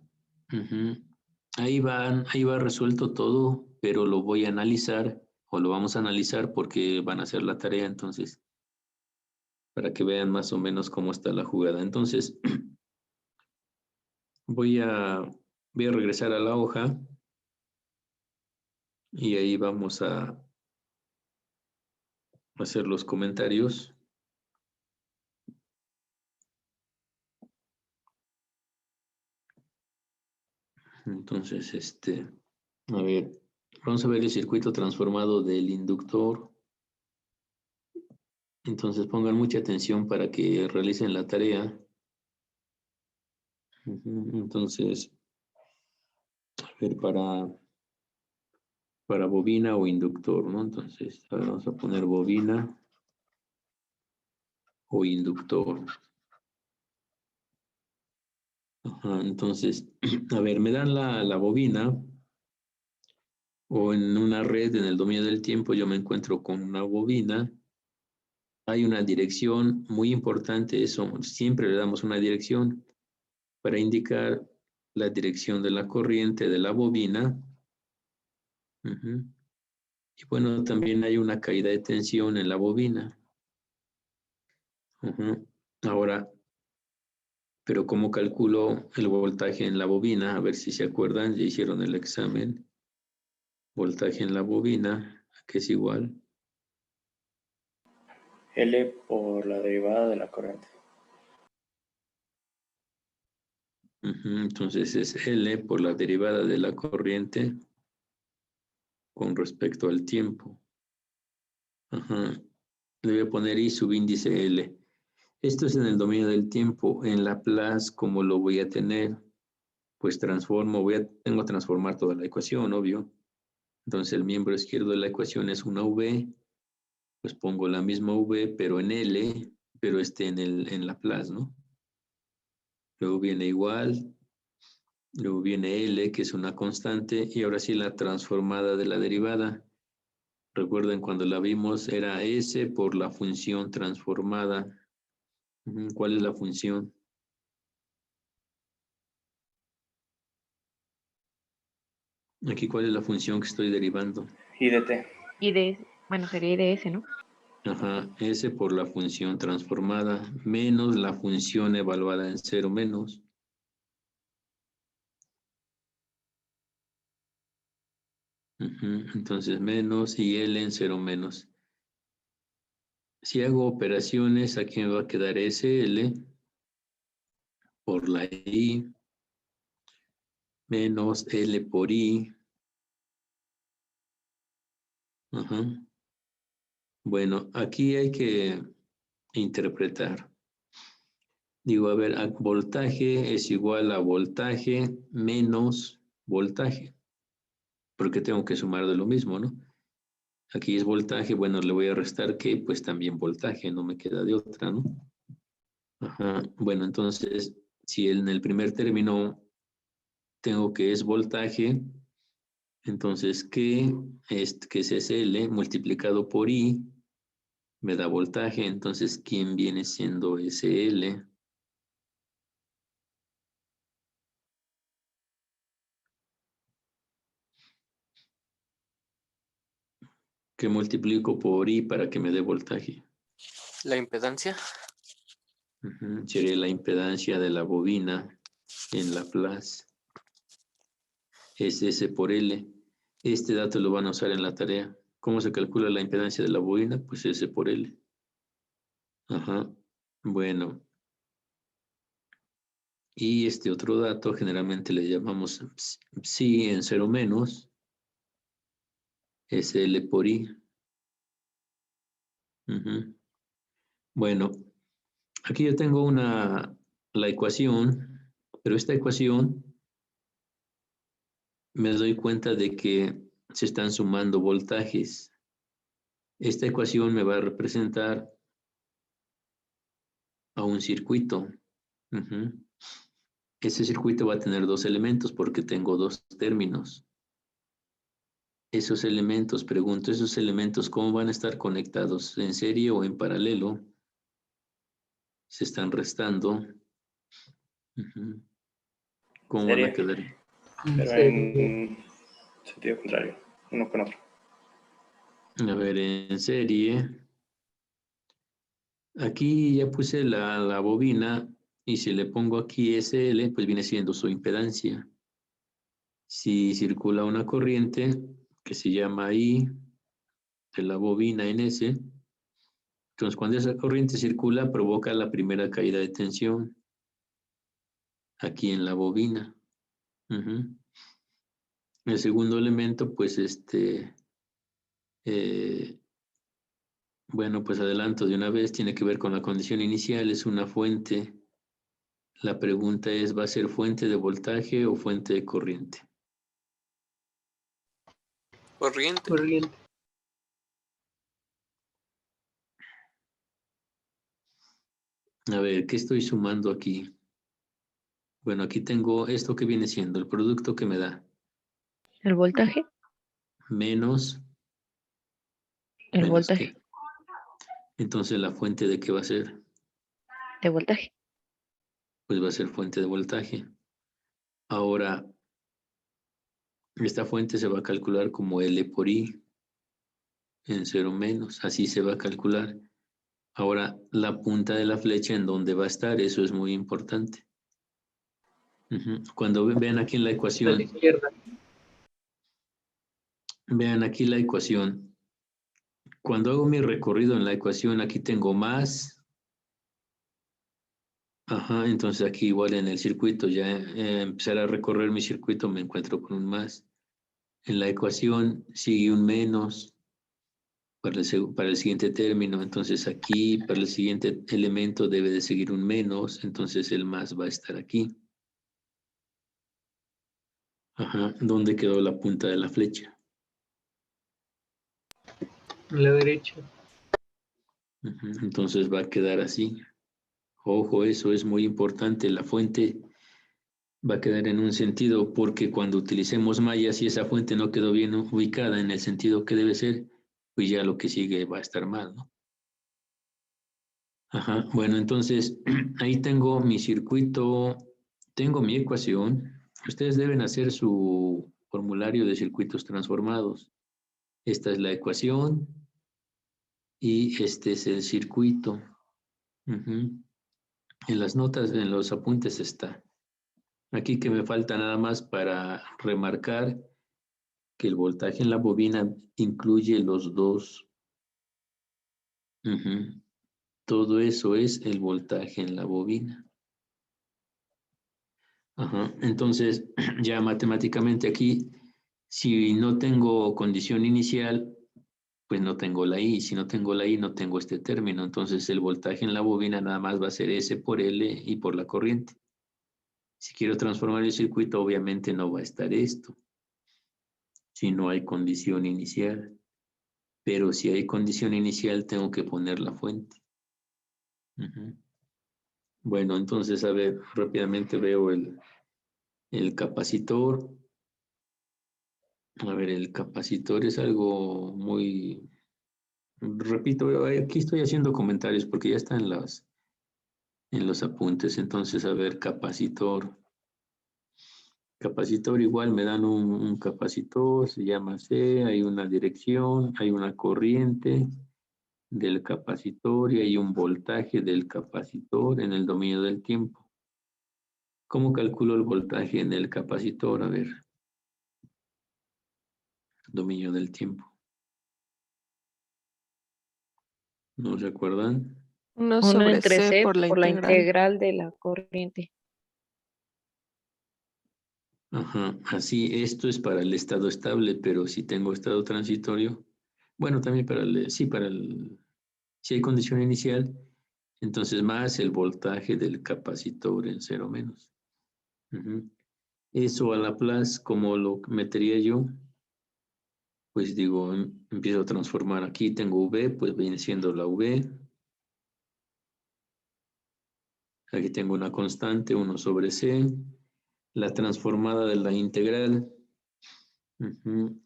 Ahí va resuelto todo, pero lo voy a analizar o lo vamos a analizar porque van a hacer la tarea, entonces, para que vean más o menos cómo está la jugada. Entonces, voy a regresar a la hoja y ahí vamos a hacer los comentarios. Entonces, a ver, vamos a ver el circuito transformado del inductor. Entonces pongan mucha atención para que realicen la tarea. Entonces, a ver, para bobina o inductor, ¿no? Entonces, a ver, vamos a poner bobina o inductor. Ajá, entonces, a ver, me dan la bobina o en una red en el dominio del tiempo yo me encuentro con una bobina. Hay una dirección muy importante, eso siempre le damos una dirección para indicar la dirección de la corriente de la bobina. Y bueno, también hay una caída de tensión en la bobina. Ahora, pero ¿cómo calculo el voltaje en la bobina? A ver si se acuerdan, ya hicieron el examen. Voltaje en la bobina, que es igual. L por la derivada de la corriente. Entonces es L por la derivada de la corriente con respecto al tiempo. Le voy a poner I subíndice L. Esto es en el dominio del tiempo. En Laplace, ¿cómo lo voy a tener? Pues transformo, tengo que transformar toda la ecuación, obvio. Entonces el miembro izquierdo de la ecuación es una V, pues pongo la misma V, pero en L, pero en Laplace, ¿no? Luego viene igual, luego viene L, que es una constante, y ahora sí la transformada de la derivada. Recuerden cuando la vimos era S por la función transformada. ¿Cuál es la función? Aquí, ¿cuál es la función que estoy derivando? I de T. Y de, bueno, sería I de S, ¿no? Ajá, S por la función transformada menos la función evaluada en 0 menos. Entonces menos y L en 0 menos. Si hago operaciones, aquí me va a quedar SL por la I menos L por I. Bueno, aquí hay que interpretar. Digo, a ver, voltaje es igual a voltaje menos voltaje. Porque tengo que sumar de lo mismo, ¿no? Aquí es voltaje, bueno, le voy a restar que, pues también voltaje, no me queda de otra, ¿no? Bueno, entonces, si en el primer término tengo que es voltaje, entonces que es SL multiplicado por I me da voltaje, entonces ¿quién viene siendo SL? ¿Qué multiplico por I para que me dé voltaje? La impedancia. Sería la impedancia de la bobina en Laplace. Es S por L. Este dato lo van a usar en la tarea. ¿Cómo se calcula la impedancia de la bobina? Pues S por L. Bueno. Y este otro dato generalmente le llamamos psi en 0 menos. Es L por I. Bueno, aquí yo tengo la ecuación, pero esta ecuación me doy cuenta de que se están sumando voltajes. Esta ecuación me va a representar a un circuito. Ese circuito va a tener dos elementos porque tengo dos términos. Esos elementos, pregunto, esos elementos, ¿cómo van a estar conectados? ¿En serie o en paralelo? Se están restando. ¿Cómo van a quedar? Pero en sentido contrario, uno con otro. A ver, en serie. Aquí ya puse la bobina y si le pongo aquí SL, pues viene siendo su impedancia. Si circula una corriente que se llama I de la bobina en S, entonces cuando esa corriente circula provoca la primera caída de tensión aquí en la bobina. El segundo elemento, pues Bueno, pues adelanto de una vez, tiene que ver con la condición inicial, es una fuente. La pregunta es, ¿va a ser fuente de voltaje o fuente de corriente? Corriente. Corriente. A ver, ¿qué estoy sumando aquí? Bueno, aquí tengo esto que viene siendo el producto que me da. ¿El voltaje? Menos. El Menos voltaje. qué. Entonces, ¿la fuente de qué va a ser? De voltaje. Pues va a ser fuente de voltaje. Ahora, esta fuente se va a calcular como L por I en 0 menos. Así se va a calcular. Ahora, la punta de la flecha en dónde va a estar, eso es muy importante. Cuando vean aquí en la A la ecuación, izquierda. vean aquí la ecuación. Cuando hago mi recorrido en la ecuación, aquí tengo más. Ajá, entonces aquí igual en el circuito, ya empezar a recorrer mi circuito, me encuentro con un más. En la ecuación sigue un menos para el siguiente término. Entonces aquí, para el siguiente elemento, debe de seguir un menos. Entonces el más va a estar aquí. Ajá, ¿dónde quedó la punta de la flecha? A la derecha. Entonces va a quedar así. Ojo, eso es muy importante. La fuente va a quedar en un sentido porque cuando utilicemos mallas y esa fuente no quedó bien ubicada en el sentido que debe ser, pues ya lo que sigue va a estar mal, ¿no? Ajá, bueno, entonces ahí tengo mi circuito, tengo mi ecuación. Ustedes deben hacer su formulario de circuitos transformados. Esta es la ecuación y este es el circuito. En las notas, en los apuntes está. Aquí que me falta nada más para remarcar que el voltaje en la bobina incluye los dos. Todo eso es el voltaje en la bobina. Ajá. Entonces, ya matemáticamente aquí, si no tengo condición inicial, pues no tengo la I. Si no tengo la I, no tengo este término. Entonces, el voltaje en la bobina nada más va a ser S por L y por la corriente. Si quiero transformar el circuito, obviamente no va a estar esto, si no hay condición inicial. Pero si hay condición inicial, tengo que poner la fuente. Bueno, entonces, a ver, rápidamente veo el capacitor. A ver, el capacitor es algo muy... Repito, aquí estoy haciendo comentarios porque ya están en los apuntes. Entonces, a ver, capacitor. Capacitor igual me dan un capacitor, se llama C, hay una dirección, hay una corriente del capacitor y hay un voltaje del capacitor en el dominio del tiempo. ¿Cómo calculo el voltaje en el capacitor? A ver, dominio del tiempo. ¿No se acuerdan? 1 1 sobre entre C C por la por la integral. integral de la corriente. Ajá, así, esto es para el estado estable, pero si tengo estado transitorio, bueno, también para el, sí, si hay condición inicial, entonces más el voltaje del capacitor en 0 menos. Eso a Laplace, ¿cómo lo metería yo? Pues digo, empiezo a transformar aquí, tengo V, pues viene siendo la V. Aquí tengo una constante, 1 sobre C. La transformada de la integral.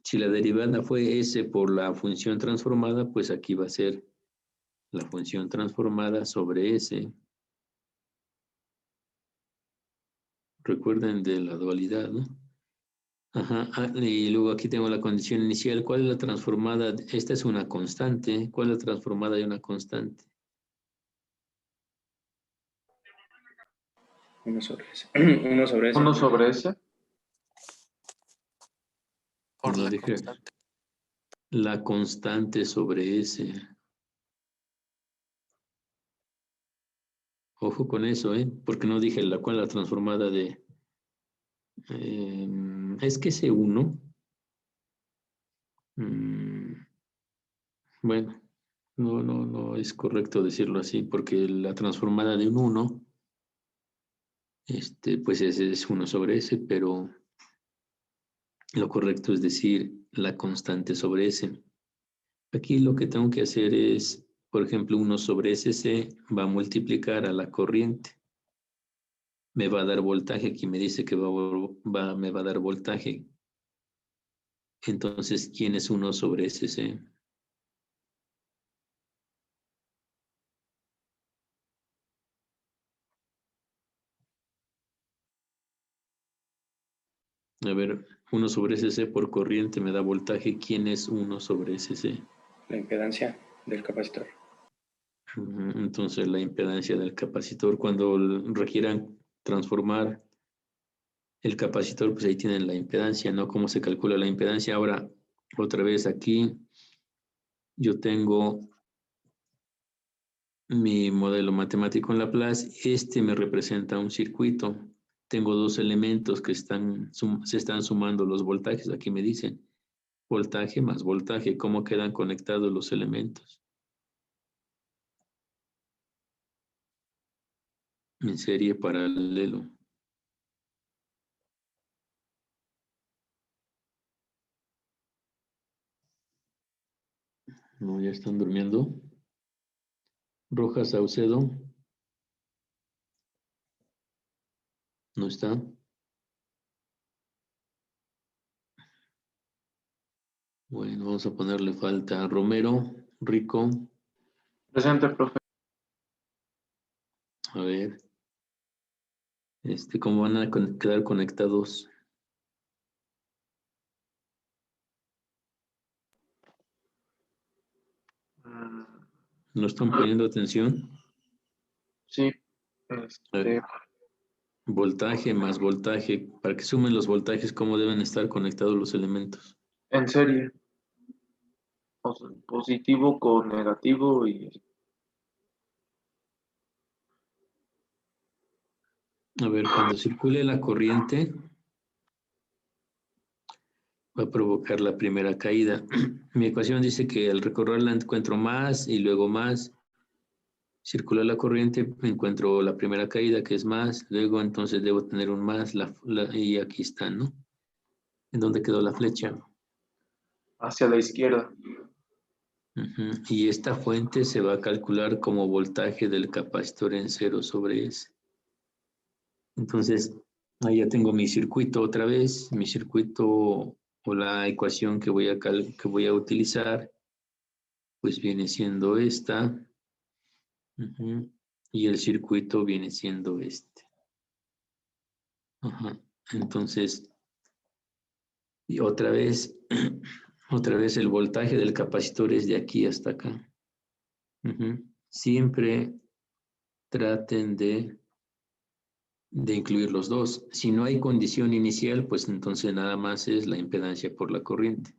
Si la derivada fue S por la función transformada, pues aquí va a ser la función transformada sobre S. Recuerden de la dualidad, ¿no? Ajá, y luego aquí tengo la condición inicial. ¿Cuál es la transformada? Esta es una constante. ¿Cuál es la transformada de una constante? 1 sobre S. 1 sobre S. 1 sobre S. Por No la dije constante. la constante sobre S. Ojo con eso, porque no dije cuál es la transformada de... es que ese 1... bueno, No es correcto decirlo así, porque la transformada de un 1, pues ese es 1 sobre S, pero lo correcto es decir la constante sobre S. Aquí lo que tengo que hacer es, por ejemplo, 1 sobre SC va a multiplicar a la corriente. Me va a dar voltaje, aquí me dice que me va a dar voltaje. Entonces, ¿quién es 1 sobre SC? A ver, 1 sobre SC por corriente me da voltaje. ¿Quién es 1 sobre SC? La impedancia del capacitor. Entonces, la impedancia del capacitor, cuando requieran transformar el capacitor, pues ahí tienen la impedancia, ¿no? ¿Cómo se calcula la impedancia? Ahora, otra vez aquí, yo tengo mi modelo matemático en Laplace. Me representa un circuito. Tengo dos elementos que se están sumando los voltajes. Aquí me dicen voltaje más voltaje. ¿Cómo quedan conectados los elementos? En serie paralelo. No, ya están durmiendo. Rojas Saucedo. No está. Bueno, vamos a ponerle falta a Romero, Rico. Presente, profe. A ver. ¿Cómo van a quedar conectados? ¿No están poniendo atención? Sí. A ver. Voltaje más voltaje. Para que sumen los voltajes, ¿cómo deben estar conectados los elementos? En serie. Positivo con negativo y... A ver, cuando circule la corriente, va a provocar la primera caída. Mi ecuación dice que al recorrerla encuentro más y luego más. Circula la corriente, encuentro la primera caída, que es más, luego entonces debo tener un más, y aquí está, ¿no? ¿En dónde quedó la flecha? hacia la izquierda. Y esta fuente se va a calcular como voltaje del capacitor en 0 sobre S. Entonces, ahí ya tengo mi circuito otra vez, mi circuito o la ecuación que voy a utilizar, pues viene siendo esta. Y el circuito viene siendo este. Entonces, y otra vez el voltaje del capacitor es de aquí hasta acá. Siempre traten de incluir los dos. Si no hay condición inicial, pues entonces nada más es la impedancia por la corriente.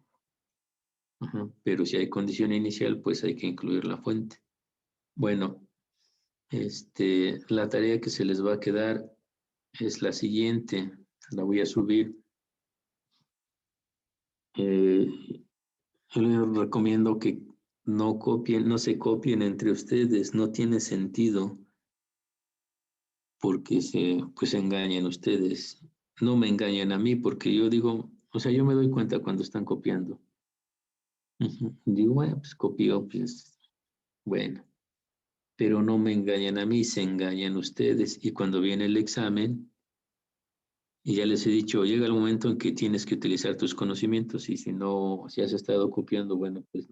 Pero si hay condición inicial, pues hay que incluir la fuente. Bueno, la tarea que se les va a quedar es la siguiente. La voy a subir. Yo les recomiendo que no se copien entre ustedes. No tiene sentido porque se engañan ustedes. No me engañan a mí porque yo digo, o sea, yo me doy cuenta cuando están copiando. Digo, bueno, pues copió, pues bueno. Pero no me engañan a mí, se engañan ustedes. Y cuando viene el examen, y ya les he dicho, llega el momento en que tienes que utilizar tus conocimientos y si has estado copiando, bueno, pues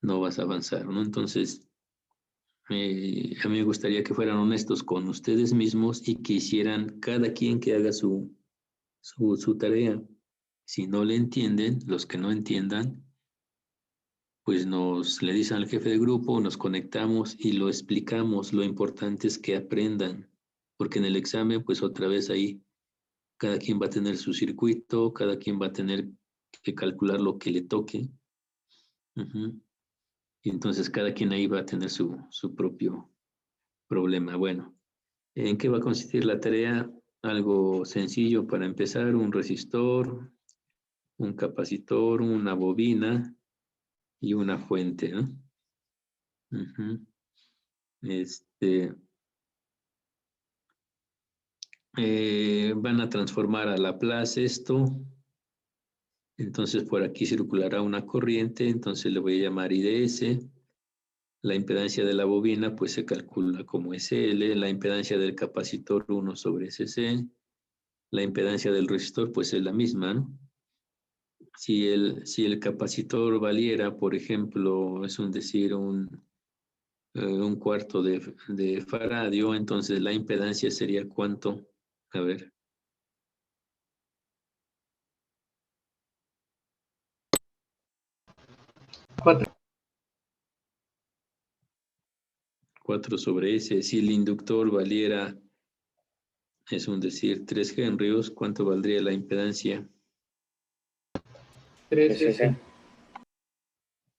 no vas a avanzar, ¿no? Entonces, a mí me gustaría que fueran honestos con ustedes mismos y que hicieran cada quien que haga su tarea. Si no le entienden, los que no entiendan, pues le dicen al jefe de grupo, nos conectamos y lo explicamos. Lo importante es que aprendan, porque en el examen, pues otra vez ahí, cada quien va a tener su circuito, cada quien va a tener que calcular lo que le toque. Y entonces cada quien ahí va a tener su propio problema. Bueno, ¿en qué va a consistir la tarea? Algo sencillo para empezar, un resistor, un capacitor, una bobina, y una fuente, ¿no? Ujú. Van a transformar a Laplace esto. Entonces por aquí circulará una corriente, entonces le voy a llamar IDS. La impedancia de la bobina pues se calcula como SL, la impedancia del capacitor 1 sobre SC, la impedancia del resistor pues es la misma, ¿no? Si el capacitor valiera, por ejemplo, es decir, un cuarto de faradio, entonces la impedancia sería ¿cuánto? A ver. Cuatro. 4 sobre S. Si el inductor valiera, es decir, 3 henrios, ¿cuánto valdría la impedancia? 3S.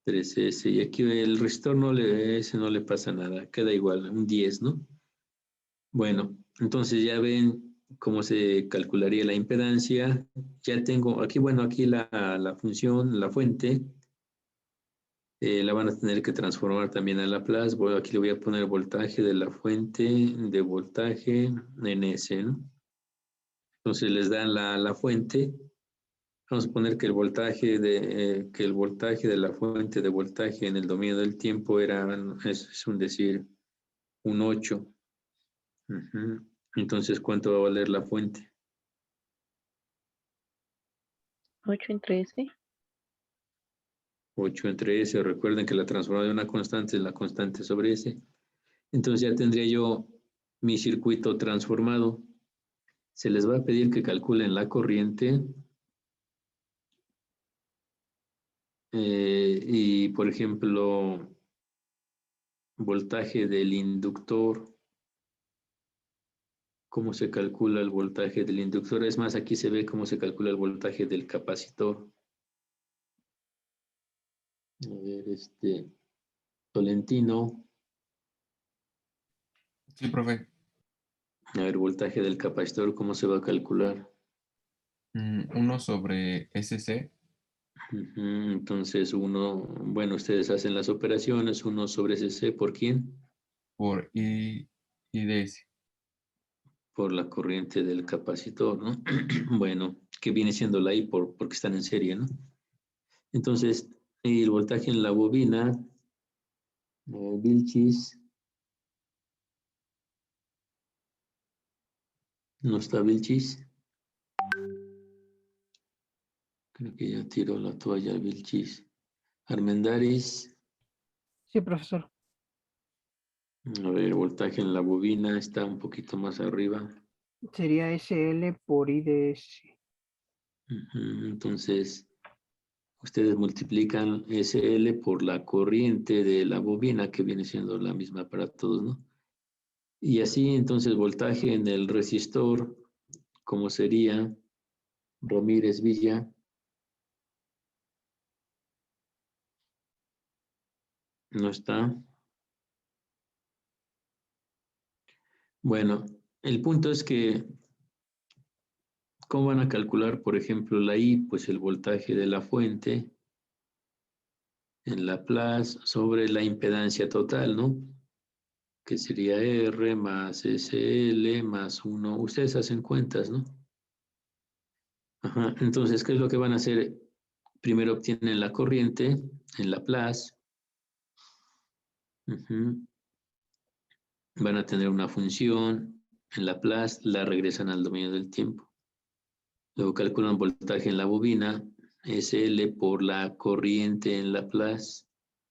3S. Y aquí el resistor no le pasa nada, queda igual, un 10, ¿no? Bueno, entonces ya ven cómo se calcularía la impedancia. Ya tengo aquí, bueno, aquí la función, la fuente, la van a tener que transformar también a Laplace. Bueno, aquí le voy a poner voltaje de la fuente de voltaje en S, ¿no? Entonces les dan la fuente. Vamos a poner que el voltaje de la fuente de voltaje en el dominio del tiempo es decir, un 8. Ujú. Entonces, ¿cuánto va a valer la fuente? 8 entre S. 8 entre S. Recuerden que la transformada de una constante es la constante sobre S. Entonces ya tendría yo mi circuito transformado. Se les va a pedir que calculen la corriente. Y, por ejemplo, voltaje del inductor. ¿Cómo se calcula el voltaje del inductor? Es más, aquí se ve cómo se calcula el voltaje del capacitor. A ver, Tolentino. Sí, profe. A ver, voltaje del capacitor, ¿cómo se va a calcular? 1 sobre SC. Entonces, bueno, ustedes hacen las operaciones, 1 sobre SC, ¿por quién? Por IDS. Por la corriente del capacitor, ¿no? Bueno, que viene siendo la I porque están en serie, ¿no? Entonces, el voltaje en la bobina, Vilchis, ¿no está Vilchis? Creo que ya tiró la toalla Vilchis. Armendáriz. Sí, profesor. A ver, voltaje en la bobina está un poquito más arriba. Sería SL por IDS. Entonces, ustedes multiplican SL por la corriente de la bobina, que viene siendo la misma para todos, ¿no? Y así, entonces, voltaje en el resistor, ¿cómo sería? Ramírez Villa. No está. Bueno, el punto es que, ¿cómo van a calcular, por ejemplo, la I? Pues el voltaje de la fuente en Laplace sobre la impedancia total, ¿no? Que sería R más SL más 1. Ustedes hacen cuentas, ¿no? Ajá. Entonces, ¿qué es lo que van a hacer? Primero obtienen la corriente en Laplace. Van a tener una función en Laplace, la regresan al dominio del tiempo. Luego calculan voltaje en la bobina, SL por la corriente en Laplace,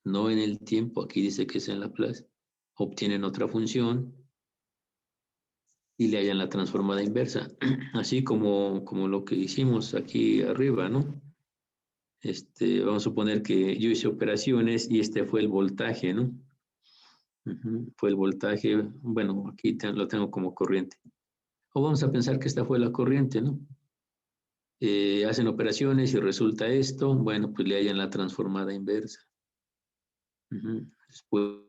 no en el tiempo, aquí dice que es en Laplace. Obtienen otra función y le hallan la transformada inversa, así como lo que hicimos aquí arriba, ¿no? Vamos a suponer que yo hice operaciones y este fue el voltaje, ¿no? Fue el voltaje, bueno, aquí lo tengo como corriente. O vamos a pensar que esta fue la corriente, ¿no? Hacen operaciones y resulta esto, bueno, pues le hallan la transformada inversa. Después